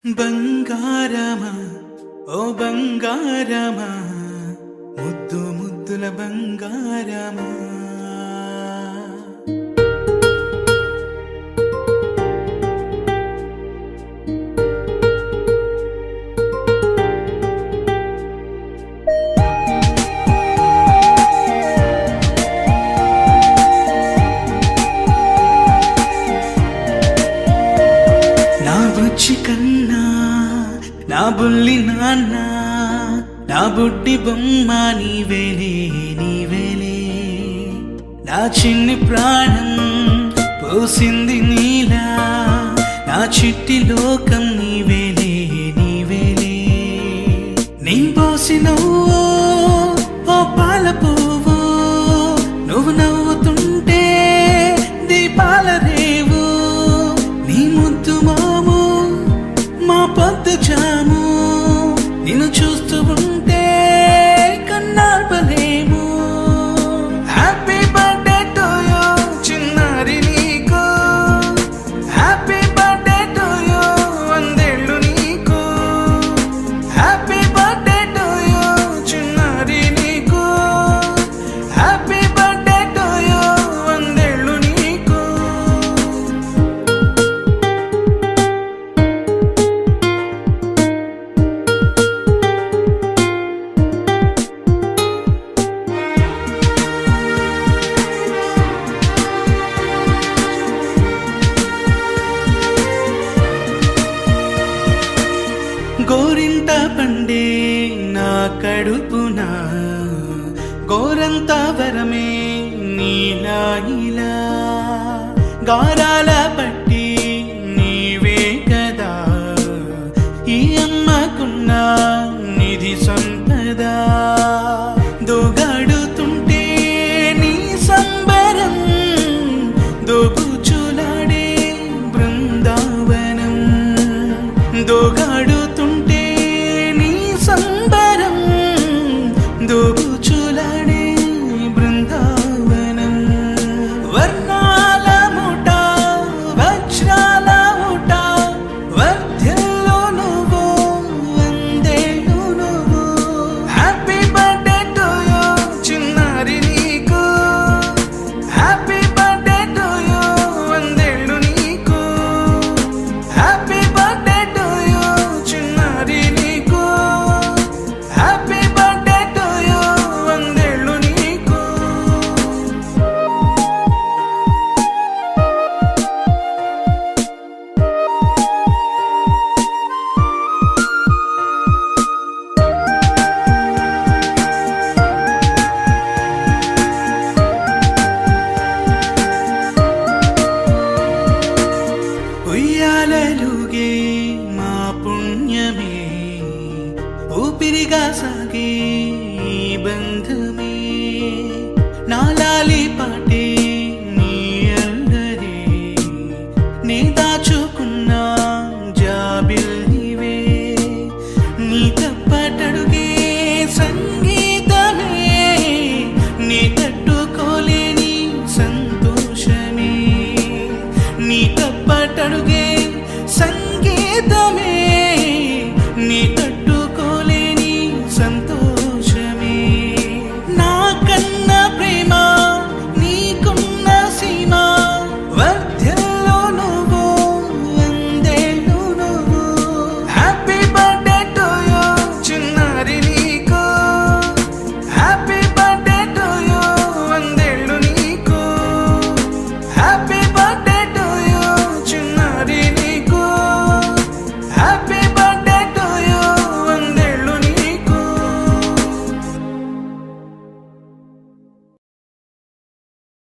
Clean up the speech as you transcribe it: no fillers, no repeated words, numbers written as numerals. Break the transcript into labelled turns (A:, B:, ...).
A: బంగారమా ఓ బంగారమా ముద్దు ముద్దుల బంగారమా నా బుజ్జి కన్నా నా బుల్లి నాన్న నా బుడ్డి బొమ్మ నీవేలే నీవేలే నా చిన్ని ప్రాణం పోసింది నీలా నా చిట్టి లోకం నీవేలే నీవేలే నీ పోసినవో ఓ పాల పువ్వు నువ్వు నవ్వుతుంటే దీపాల రేవు నీ ముద్దు మాము మా పొద్దు జాము నిన్ను చూస్తూ ఉంటే కన్నార్పలేము. హ్యాపీ బర్త్డే టు యూ చిన్నారి నీకు, హ్యాపీ బర్త్డే టు యూ వందేళ్ళు నీకు, హ్యాపీ బర్త్డే టు యూ చిన్నారి నీకు, హ్యాపీ బర్త్డే టు యూ వందేళ్ళు నీకు. గోరింట పండే నా కడుపున గోరంత వరమే నీలా ఇలా గారాల పట్టి నీవే కదా ఈ అమ్మకున్న నిధి సంపద దోగాడుతుంటే నీ సంబరం దోబుచులాడే బృందావనం దోగాడుతుంటే నీ సంబరం దోబుచులాడే బృందావనం వర్ణాల ముఠ వజ్రాల ముఠ వర్ధ్యలో నువ్వు వందేళ్ళు నువ్వు. హ్యాపీ బర్త్డే టు యూ చిన్నారి నీకు, హ్యాపీ బర్త్డే టు యూ వందేళ్ళు నీకు, హ్యాపీ బర్త్డే టు యూ చిన్నారి నీకు, హ్యాపీ బర్త్డే టు యూ వందేళ్ళు నీకు. ఉయ్యాలలుగే మా పుణ్యమే ఊపిరిగా సాగే